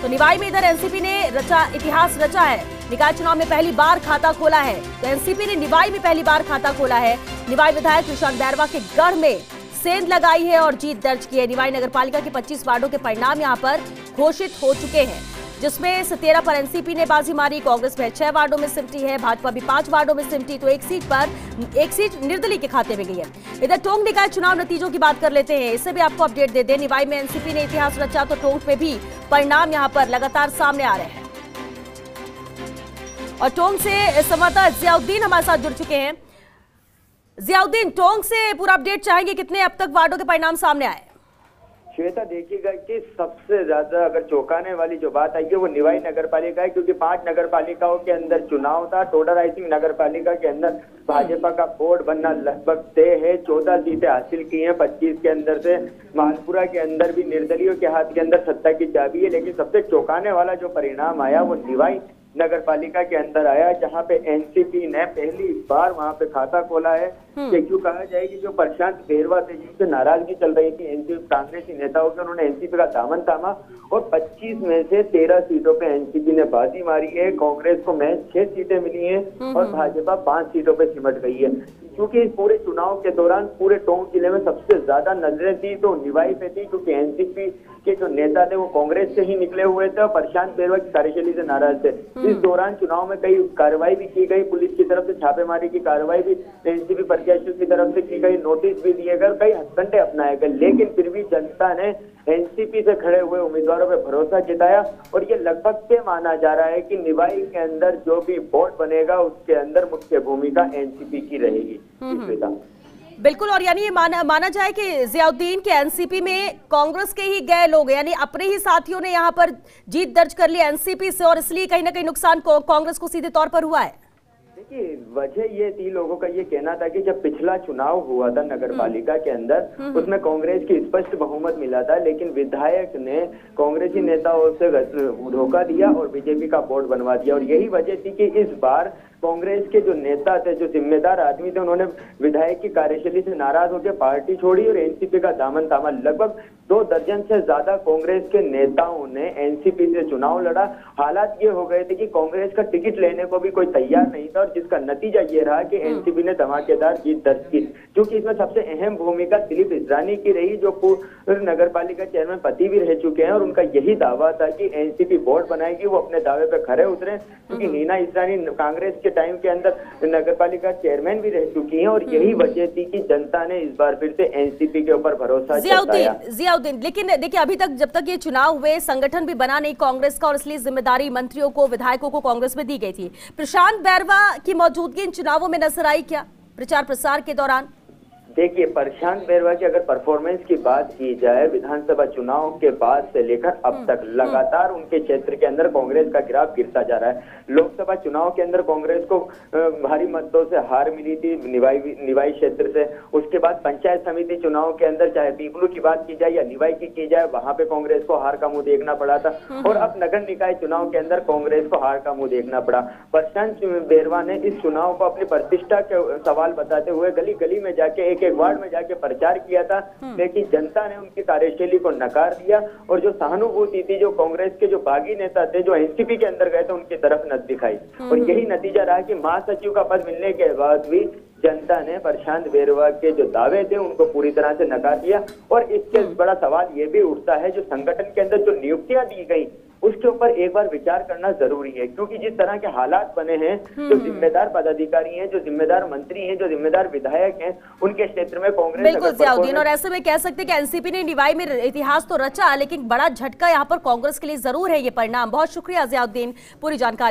तो निवाई में इधर एनसीपी ने इतिहास रचा है। निकाय चुनाव में पहली बार खाता खोला है। तो एनसीपी ने निवाई में पहली बार खाता खोला है। निवाई विधायक प्रशांत बैरवा के गढ़ में सेंध लगाई है और जीत दर्ज की है। निवाई नगर पालिका के 25 वार्डों के परिणाम यहां पर घोषित हो चुके हैं, जिसमें 17 पर एनसीपी ने बाजी मारी। कांग्रेस में 6 वार्डों में सिमटी है, भाजपा भी 5 वार्डों में सिमटी, तो एक सीट निर्दलीय के खाते में गई है। इधर टोंक निकाय चुनाव नतीजों की बात कर लेते हैं, इससे भी आपको अपडेट दे दें। निवाई में एनसीपी ने इतिहास रचा, तो टोंक में भी परिणाम यहां पर लगातार सामने आ रहे हैं। और टोंक से संवाददाता जियाउद्दीन हमारे साथ जुड़ चुके हैं। जियाउद्दीन, टोंक से पूरा अपडेट चाहेंगे, कितने अब तक वार्डों के परिणाम सामने आए? श्वेता, देखिएगा कि सबसे ज्यादा अगर चौंकाने वाली जो बात आई है वो निवाई नगर पालिका है, क्योंकि 5 नगर पालिकाओं के अंदर चुनाव था। टोडा रायसिंह नगर पालिका के अंदर भाजपा का बोर्ड बनना लगभग तय है। 14 सीटें हासिल की हैं 25 के अंदर से। मालपुरा के अंदर भी निर्दलीयों के हाथ के अंदर सत्ता की चाबी है। लेकिन सबसे चौंकाने वाला जो परिणाम आया वो निवाई नगर पालिका के अंदर आया, जहां पे एनसीपी ने पहली बार वहां पे खाता खोला है। क्यों कहा जाए कि जो प्रशांत बैरवा थे, जिनसे नाराजगी चल रही थी एनसीपी कांग्रेसी नेताओं के, उन्होंने एनसीपी का दामन थामा और 25 में से 13 सीटों पे एनसीपी ने बाजी मारी है। कांग्रेस को महज 6 सीटें मिली हैं और भाजपा 5 सीटों पे सिमट गई है। क्योंकि इस पूरे चुनाव के दौरान पूरे टोंक जिले में सबसे ज्यादा नजरें थी तो निवाई पे थी, क्योंकि एनसीपी के जो नेता थे वो कांग्रेस से ही निकले हुए थे और प्रशांत बैरवा की कार्यशैली से नाराज थे। इस दौरान चुनाव में कई कार्रवाई भी की गई, पुलिस की तरफ से छापेमारी की कार्रवाई भी एनसीपी प्रत्याशियों की तरफ से की गई, नोटिस भी दिए गए, कई हथकंडे अपनाए गए। लेकिन फिर भी जनता ने एनसीपी से खड़े हुए उम्मीदवारों पर भरोसा जताया और ये लगभग तय माना जा रहा है कि निवाई के अंदर जो भी बोर्ड बनेगा उसके अंदर मुख्य भूमिका एनसीपी की रहेगी। बिल्कुल, और यानी ये माना जाए कि जियाउद्दीन के एनसीपी में कांग्रेस के ही गए लोग, यानी अपने ही साथियों ने यहाँ पर जीत दर्ज कर ली एनसीपी से, और इसलिए कहीं ना कहीं नुकसान कांग्रेस को सीधे तौर पर हुआ है। देखिए, वजह ये थी, लोगों का ये कहना था कि जब पिछला चुनाव हुआ था नगर पालिका के अंदर, उसमें कांग्रेस की स्पष्ट बहुमत मिला था, लेकिन विधायक ने कांग्रेसी नेताओं से धोखा दिया और बीजेपी का बोर्ड बनवा दिया। और यही वजह थी कि इस बार कांग्रेस के जो नेता थे, जो जिम्मेदार आदमी थे, उन्होंने विधायक की कार्यशैली से नाराज होकर पार्टी छोड़ी और एनसीपी का दामन थामा। लगभग 2 दर्जन से ज्यादा कांग्रेस के नेताओं ने एनसीपी से चुनाव लड़ा। हालात ये हो गए थे कि कांग्रेस का टिकट लेने को भी कोई तैयार नहीं था, और जिसका नतीजा ये रहा कि एनसीपी ने धमाकेदार जीत दर्ज की। क्योंकि इसमें सबसे अहम भूमिका दिलीप इसरानी की रही, जो पूर्व नगर पालिका चेयरमैन पति भी रह चुके हैं, और उनका यही दावा था कि एनसीपी बोर्ड बनाएगी। वो अपने दावे पे खरे उतरे, क्योंकि नीना इसरानी कांग्रेस के टाइम के अंदर नगर पालिका चेयरमैन भी रह चुकी हैं, और यही वजह थी कि जनता ने इस बार फिर से एनसीपी के ऊपर भरोसा जताया। जियाउद्दीन, लेकिन देखिए, अभी तक जब तक ये चुनाव हुए संगठन भी बना नहीं कांग्रेस का, और इसलिए जिम्मेदारी मंत्रियों को, विधायकों को कांग्रेस में दी गई थी। प्रशांत बैरवा की मौजूदगी इन चुनावों में नजर आई क्या प्रचार प्रसार के दौरान? देखिए, प्रशांत बैरवा की अगर परफॉर्मेंस की बात की जाए, विधानसभा चुनाव के बाद से लेकर अब तक लगातार उनके क्षेत्र के अंदर कांग्रेस का ग्राफ गिरता जा रहा है। लोकसभा चुनाव के अंदर कांग्रेस को भारी मतों से हार मिली थी निवाई क्षेत्र से। उसके बाद पंचायत समिति चुनाव के अंदर, चाहे पीपलू की बात की जाए या निवाई की जाए, वहां पे कांग्रेस को हार का मुंह देखना पड़ा था। और अब नगर निकाय चुनाव के अंदर कांग्रेस को हार का मुंह देखना पड़ा। प्रशांत बैरवा ने इस चुनाव को अपनी प्रतिष्ठा के सवाल बताते हुए गली गली में जाके, एक वार्ड में जाके प्रचार किया था, लेकिन जनता ने उनकी कार्यशैली को नकार दिया। और जो सहानुभूति थी, जो कांग्रेस के जो बागी नेता थे, जो एनसीपी के अंदर गए थे, उनकी तरफ न दिखाई। और यही नतीजा रहा कि महासचिव का पद मिलने के बाद भी जनता ने प्रशांत बैरवा के जो दावे थे उनको पूरी तरह से नकार दिया। और इसके बड़ा सवाल ये भी उठता है, जो संगठन के अंदर जो नियुक्तियां दी गई उसके ऊपर एक बार विचार करना जरूरी है, क्योंकि जिस तरह के हालात बने हैं, जो जिम्मेदार पदाधिकारी हैं, जो जिम्मेदार मंत्री हैं, जो जिम्मेदार विधायक हैं, उनके क्षेत्र में कांग्रेस। बिल्कुल जियाउद्दीन, और ऐसे में कह सकते हैं कि एनसीपी ने निवाई में इतिहास तो रचा, लेकिन बड़ा झटका यहाँ पर कांग्रेस के लिए जरूर है ये परिणाम। बहुत शुक्रिया जियाउद्दीन पूरी जानकारी।